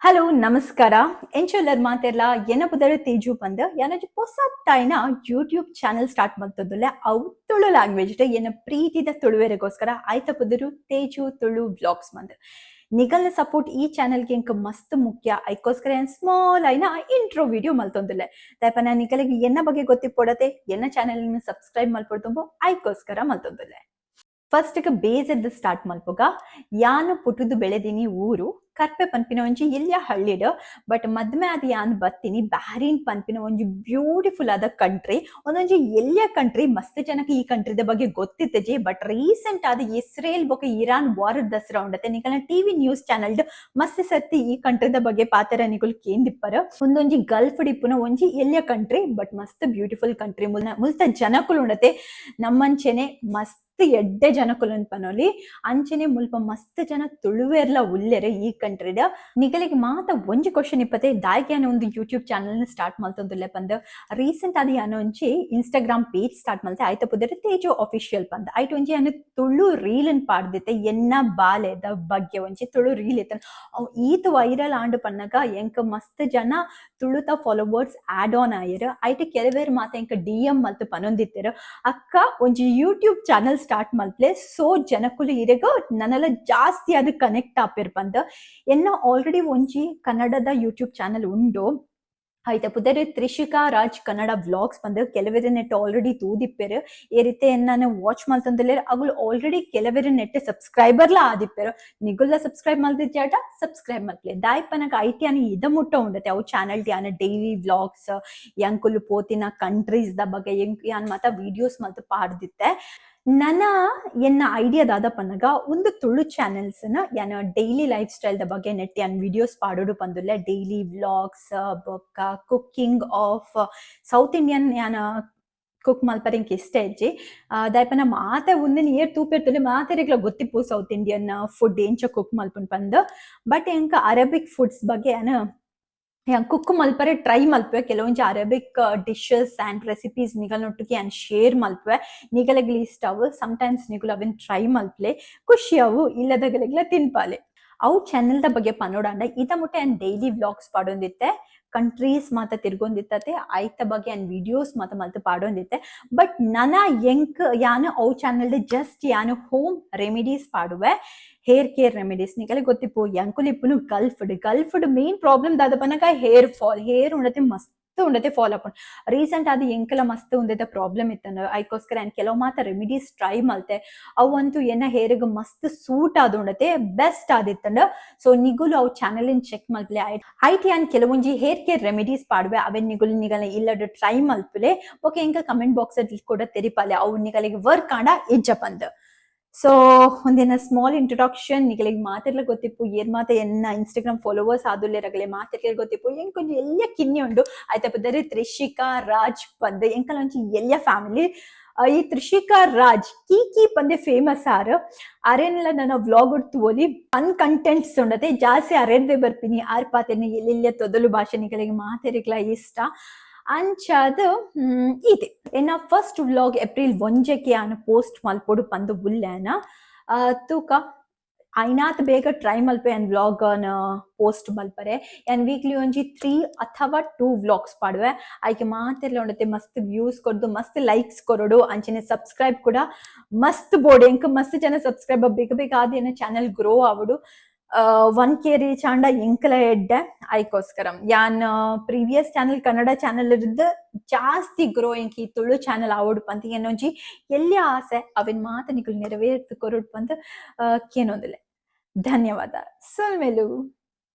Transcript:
Hello ನಮಸ್ಕಾರ ಎಂಚೊಲ್ಲರ್ ಮಾತೆರ್ಲ ಎನ್ನ ಪುದರ್ ತೇಜು ಪಂದ್ ಯಾನಜಿ ಪೊಸತ್ತಾಯ್ನ ಯೂಟ್ಯೂಬ್ ಚಾನೆಲ್ ಸ್ಟಾರ್ಟ್ ಮಾಡ್ತದಲ್ಲ ಅವು ತುಳು ಲ್ಯಾಂಗ್ವೇಜ್ ಎನ್ನ ಪ್ರೀತಿದ ತುಳುವೆರೆಗೋಸ್ಕರ ಆಯ್ತ ಪುದರು ತೇಜು ತುಳು ವ್ಲಾಗ್ಸ್ ಮಂದ್ ನಿಗಲ್ನ ಸಪೋರ್ಟ್ ಈ ಚಾನೆಲ್ಗೆ ಇಂಕ ಮಸ್ತ್ ಮುಖ್ಯ ಐಕೋಸ್ಕರ ಏನ್ ಸ್ಮಾಲ್ ಐನ ಇಂಟ್ರೋ ವಿಡಿಯೋ ಮಲ್ತೊಂದಿಲ್ಲ ದಯಪನ ನಿಗಲಿಗೆ ಎನ್ನ ಬಗ್ಗೆ ಗೊತ್ತಿಪ್ಪೊಡತೆ ಎನ್ನ ಚಾನೆಲ್ ಸಬ್ಸ್ಕ್ರೈಬ್ ಮಲ್ಪೊಡ್ತುಂಬು ಐಕೋಸ್ಕರ ಮಲ್ತೊಂದಿಲ್ಲ. ಫಸ್ಟ್ ಬೇಸ್ ಎದ್ದು ಸ್ಟಾರ್ಟ್ ಮಲ್ಪುಗ ಯಾನು ಪುಟುದು ಬೆಳೆದಿನಿ ಊರು ಕರ್ಪೆ ಪನ್ಪಿನ ಒಂಜಿ ಇಲ್ಯ ಹಳ್ಳಿಡ್ ಬಟ್ ಮದ್ಮೆ ಆದ ಯಾನ್ ಬತ್ತೀನಿ ಬಹ್ರೀನ್ ಪನ್ಪಿನ ಒಂಜಿ ಬ್ಯೂಟಿಫುಲ್ ಆದ ಕಂಟ್ರಿ ಒಂದೊಂಜಿ ಎಲ್ಯ ಕಂಟ್ರಿ ಮಸ್ತ್ ಜನಕ್ಕೆ ಈ ಕಂಟ್ರಿದ ಬಗ್ಗೆ ಗೊತ್ತಿತ್ತಜಿ ಬಟ್ ರೀಸೆಂಟ್ ಆದ ಇಸ್ರೇಲ್ ಬೊಕ ಇರಾನ್ ವಾರದ ದಸರಾ ಉಂಡತೆ ನಿಕಲ್ನ ಟಿವಿ ನ್ಯೂಸ್ ಚಾನೆಲ್ ಮಸ್ತ್ ಸರ್ತಿ ಈ ಕಂಟ್ರಿದ ಬಗ್ಗೆ ಪಾತರ ನಿಕುಲ್ ಕೇಂದಿಪ್ಪರ ಒಂದೊಂಜಿ ಗಲ್ಫ್ ಡಿಪ್ಪುನ ಒಂಜಿ ಎಲ್ಯ ಕಂಟ್ರಿ ಬಟ್ ಮಸ್ತ್ ಬ್ಯೂಟಿಫುಲ್ ಕಂಟ್ರಿ ಮುಲ್ತ ಜನಕುಲು ಉಂಡತೆ ನಮ್ಮಂಚೆನೆ ಮಸ್ತ್ ಎಡ್ಡೆ ಜನಕುಲು ಪನೋಲಿ ಅಂಚೆನೆ ಮುಲ್ಪ ಮಸ್ತ್ ಜನ ತುಳುವೆರ್ಲ ಉಲ್ಲೆರೆ ಈ ಕಂಟ್ರಿಡ ನಿಗಲಿಗೆ ಮಾತ ಒಂಜಿ ಕ್ವಶನ್ ಇಪ್ಪತ್ತೆ ದಾಯ್ಗೆ ಯಾನ ಒಂದು ಯೂಟ್ಯೂಬ್ ಚಾನಲ್ ಸ್ಟಾರ್ಟ್ ಮಲ್ತೊಂದುಲ್ಲೆ ಪಂದ್ ರೀಸೆಂಟ್ ಆದ ಯಾನ ಒಂಜಿ ಇನ್ಸ್ಟಾಗ್ರಾಮ್ ಪೇಜ್ ಸ್ಟಾರ್ಟ್ ಮಲ್ತೆ ಆಯ್ತ ಪುದರ್ ತೇಜು ಅಫಿಷಿಯಲ್ ಪಂದ್ ಐಟ್ ಒಂಜಿ ಯಾನ ತುಳು ರೀಲ್ ಅನ್ ಪಾಡ್ದಿತ್ತೆ ಎನ್ನ ಬಾಲೆದ ಬಗ್ಗೆ ಒಂಜಿ ತುಳು ರೀಲ್ ಇತ್ತ ಈತ್ ವೈರಲ್ ಆಂಡ್ ಪನ್ನಗ ಎಂಕ ಮಸ್ತ್ ಜನ ತುಳುತ ಫಾಲೋವರ್ಸ್ ಆಡ್ ಆನ್ ಆಯ್ಯರ್ ಐಟ್ ಕೆಲವೇರ್ ಮಾತ ಎಂಕ DM ಮಲ್ತು ಪನೊಂದಿತ್ತೆರ್ ಅಕ್ಕ ಒಂಜಿ ಯೂಟ್ಯೂಬ್ ಚಾನಲ್ ಸ್ಟಾರ್ಟ್ ಮಲ್ಪ್ಲೆ ಸೋ ಜನಕುಲು ಇರೆಗ ನನ್ನೆಲ್ಲ ಜಾಸ್ತಿ ಅದು ಕನೆಕ್ಟ್ ಆಪಿರ್ ಬಂದ ಎನ್ನ ಆಲ್ರೆಡಿ ಒಂಜಿ ಕನ್ನಡದ ಯೂಟ್ಯೂಬ್ ಚಾನಲ್ ಉಂಡು ಆಯ್ತಾ ಪುದರ್ ತ್ರಿಷಿಕಾ ರಾಜ್ ಕನ್ನಡ ವ್ಲಾಗ್ಸ್ ಬಂದು ಕೆಲವರ ನೆಟ್ ಆಲ್ರೆಡಿ ತೂದಿಪ್ಪೇರು ಈ ರೀತಿ ನಾನು ವಾಚ್ ಮಾಡ್ತಂದಲ್ಲ ಅಗಳು ಆಲ್ರೆಡಿ ಕೆಲವರ ನೆಟ್ ಸಬ್ಸ್ಕ್ರೈಬರ್ಲ ಆದಿಪ್ಪೇರು ನಿಗುಲ್ಲ ಸಬ್ಸ್ಕ್ರೈಬ್ ಮಾಡ್ದಿದ್ದಾಟ ಸಬ್ಸ್ಕ್ರೈಬ್ ಮಾಡ್ಲಿ ದಾಯ್ಪನಗ ಐಟಿ ಅನಿ ಇದ ಮುಟ್ಟ ಉಂಡತೆ ಅವು ಚಾನಲ್ ಯಾನ ಡೈಲಿ ವ್ಲಾಗ್ಸ್ ಎಂಕುಲು ಪೋತಿನ ಕಂಟ್ರೀಸ್ ದ ಬಗ್ಗೆ ಯಾನ್ ಮಾತ ವಿಡಿಯೋಸ್ ಮಲ್ತು ಪಾಡ್ದಿತ್ತೆ ನನ್ನ ಎನ್ನ ಐಡಿಯಾದಾದ ಪನ್ನಗ ಒಂದು ತುಳು ಚಾನೆಲ್ಸ್ ಯಾನ ಡೈಲಿ ಲೈಫ್ ಸ್ಟೈಲ್ ದ ಬಗ್ಗೆ ನೆಟ್ ಯಾನ್ ವಿಡಿಯೋಸ್ ಪಾಡೋಡು ಪಂದುಲ್ಲ ಡೈಲಿ ವ್ಲಾಗ್ಸ್ ಬೊಕ್ಕ ಕುಕ್ಕಿಂಗ್ ಆಫ್ ಸೌತ್ ಇಂಡಿಯನ್ ಯಾನ ಕುಕ್ ಮಲ್ಪರೆ ಇಂಕ ಇಷ್ಟ ಹೆಜ್ಜಿ ದಾಯ್ಪನ ಮಾತೆ ಒಂದಿನ ಏರ್ ತೂಪಿರ್ತದೆ ಮಾತೆರೆಗ್ಲ ಗೊತ್ತಿಪ್ಪು ಸೌತ್ ಇಂಡಿಯನ್ ಫುಡ್ ಎಂಚ ಕುಕ್ ಮಲ್ಪನ್ ಪಂದ್ ಬಟ್ ಎಂಕ ಅರಬಿಕ್ ಫುಡ್ಸ್ ಬಗ್ಗೆ ಯಾನ ಕುಕ್ ಮಲ್ಪರೆ ಟ್ರೈ ಮಲ್ಪೆ ಕೆಲವೊಂಜಿ ಅರಬಿಕ್ ಡಿಶಸ್ ಆ್ಯಂಡ್ ರೆಸಿಪೀಸ್ ನಿಗಲ್ನೊಟ್ಟಿಗೆ ಆ್ಯಂಡ್ ಶೇರ್ ಮಲ್ಪೆ ನಿಗಲಗ್ಲಿ ಇಷ್ಟ ಅವು ಸಮ್ಟೈಮ್ಸ್ ನಿಗುಲು ಅವೇನು ಟ್ರೈ ಮಲ್ಪಲೆ ಖುಷಿ ಅವು ಇಲ್ಲದಗಲೆಗ್ಲ ತಿನ್ಪಾಲೆ ಅವು ಚಾನೆಲ್ದ ಬಗ್ಗೆ ಪನೋಡಾಂಡ ಇದ ಮುಟ್ಟೆ ಆ್ಯಂಡ್ ಡೈಲಿ ವ್ಲಾಗ್ಸ್ ಪಾಡೊಂದಿತ್ತೆ ಕಂಟ್ರೀಸ್ ಮಾತ ತಿರ್ಗೊಂದಿತ್ತತೆ ಆಯ್ತ ಬಗ್ಗೆ ಆ್ಯಂಡ್ ವಿಡಿಯೋಸ್ ಮಾತ ಮಲ್ತು ಪಾಡೊಂದಿತ್ತೆ ಬಟ್ ನನ ಎಂಕ್ ಯಾನು ಅವು ಚಾನೆಲ್ಡ್ ಜಸ್ಟ್ ಯಾನು ಹೋಮ್ ರೆಮಿಡೀಸ್ ಪಾಡುವೆ ಹೇರ್ ಕೇರ್ ರೆಮಿಡೀಸ್ ನಿಕಲೆ ಗೊತ್ತಿಪ್ಪು ಎಂಕುಲಿಪ್ಪುನು ಗಲ್ಫ್ಡ್ ಮೇನ್ ಪ್ರಾಬ್ಲಮ್ ದಾದ ಪನಗ ಹೇರ್ ಫಾಲ್ ಹೇರ್ ಉಂಡತೆ ಮಸ್ತ್ ಉಂಡತೆ ಫಾಲ್ ಅಪ್ ರೀಸೆಂಟ್ ಆದ ಎಂಕಲ ಮಸ್ತ್ ಉಂದದ ಪ್ರಾಬ್ಲಮ್ ಇತ್ತಂದ ಐಕೋಸ್ಕರ ಆ್ಯಂಡ್ ಕೆಲವು ಮಾತ ರೆಮಿಡೀಸ್ ಟ್ರೈ ಮಲ್ತೆ ಅವಂತೂ ಎನ್ನ ಹೇರ್ಗೆ ಮಸ್ತ್ ಸೂಟ್ ಆದ ಉಂಡತೆ ಬೆಸ್ಟ್ ಆದಿತ್ತಂಡ ಸೊ ನಿಗುಲು ಅವು ಚಾನೆಲ್ ಚೆಕ್ ಮಲ್ಪಲೆ ಐಟಿ ಆ್ಯಂಡ್ ಕೆಲವೊಂಜಿ ಹೇರ್ ಕೇರ್ ರೆಮಿಡೀಸ್ ಪಾಡುವೆ ಅವೆನ್ ನಿಗುಲು ನಿಗಲ ಇಲ್ಲದ ಟ್ರೈ ಮಲ್ಪಲೆ ಓಕೆ ಎಂಕ ಕಮೆಂಟ್ ಬಾಕ್ಸ್ ಅಲ್ಲಿ ಕೂಡ ತೆರಿಪಾಲೆ ಅವು ನಿಗಲಿಗೆ ವರ್ಕ್ ಆಂಡ ಇಜ್ಜ ಪಂದ್ ಸೊ ಒಂದಿನ ಸ್ಮಾಲ್ ಇಂಟ್ರೊಡಕ್ಷನ್ ನಿಗಲಿಗೆ ಮಾತೆಲ್ಲ ಗೊತ್ತಿಪ್ಪು ಏರ್ ಮಾತ ಎನ್ನ ಇನ್ಸ್ಟಾಗ್ರಾಮ್ ಫಾಲೋವರ್ಸ್ ಆದುಲ್ಲೆರಗಲೆ ಮಾತೆಲ್ಲ ಗೊತ್ತಿಪ್ಪು ಎಂಕೊಂಜಿ ಎಲ್ಲ ಕಿನ್ನಿ ಉಂಡು ಆಯ್ತಾ ಪುದರಿ ತ್ರಿಷಿಕಾ ರಾಜ್ ಪಂದ್ ಎಂಕಲ ಒಂಜಿ ಎಲ್ಲ ಫ್ಯಾಮಿಲಿ ಈ ತ್ರಿಷಿಕಾ ರಾಜ್ ಕೀ ಪಂದೆ ಫೇಮಸ್ ಆರ್ ಅರೆನ್ಲ ನನ್ನ ವ್ಲಾಗ್ ಉಡ್ತು ಓದಿ ಫನ್ ಕಂಟೆಂಟ್ಸ್ ಉಂಡತೆ ಜಾಸ್ತಿ ಅರೆನ್ದೆ ಬರ್ಪಿನಿ ಆರ್ ಪಾತೆನ ಎಲ್ಲೆಲ್ಲ ತೊದಲು ಭಾಷೆ ನಿಗಲಿಗೆ ಮಾತೆರಿಗ್ಲ ಇಷ್ಟ ಅಂಚಾದ ಇದೆ ಎನ್ನ ಫಸ್ಟ್ ವ್ಲಾಗ್ ಏಪ್ರಿಲ್ 1 ಆನ ಪೋಸ್ಟ್ ಮಲ್ಪೊಡು ಪಂದು ಬುಲ್ಲೆನ ತೂಕ ಐನಾತ್ ಬೇಗ try Malpe and vlog post ಮಲ್ಪರೆ ಆ್ಯಂಡ್ ವೀಕ್ಲಿ ಒಂಜಿ 3 ಅಥವಾ 2 ವ್ಲಾಗ್ಸ್ ಪಾಡುವೆ ಆಯ್ಕೆ ಮಾತೆಲ್ಲ ಉಂಡತೆ ಮಸ್ತ್ ವ್ಯೂಸ್ ಕೊಡ್ದು ಮಸ್ತ್ ಲೈಕ್ಸ್ ಕೊರೋಡು ಅಂಚನೆ ಸಬ್ಸ್ಕ್ರೈಬ್ ಕೂಡ ಮಸ್ತ್ ಬೋರ್ಡು ಎಂಕ ಮಸ್ತ್ ಜನ ಸಬ್ಸ್ಕ್ರೈಬ್ ಬೇಗ ಆದ ಏನ ಚಾನೆಲ್ ಗ್ರೋ ಆವಡು 1K ರೀಚ್ ಆಂಡ ಎಂಕಲ ಎಡ್ಡೆ ಐಕೋಸ್ಕರ ಯಾನ್ ಪ್ರೀವಿಯಸ್ ಚಾನೆಲ್ ಕನ್ನಡ ಚಾನೆಲ್ ಇರ್ದು ಜಾಸ್ತಿ ಗ್ರೋ ಎಂಕಿ ತುಳು ಚಾನೆಲ್ ಆವಡು ಪಂತ ಏನೊಂಜಿ ಎಲ್ಲಿ ಆಸೆ ಅವಿನ ಮಾತ ನಿಕುಲು ನೆರವೇರ್ತು ಕೊರಡು ಪಂತ ಕೇನೊಂದಿಲ್ಲ ಧನ್ಯವಾದ ಸೊಲ್ಮೆಲು.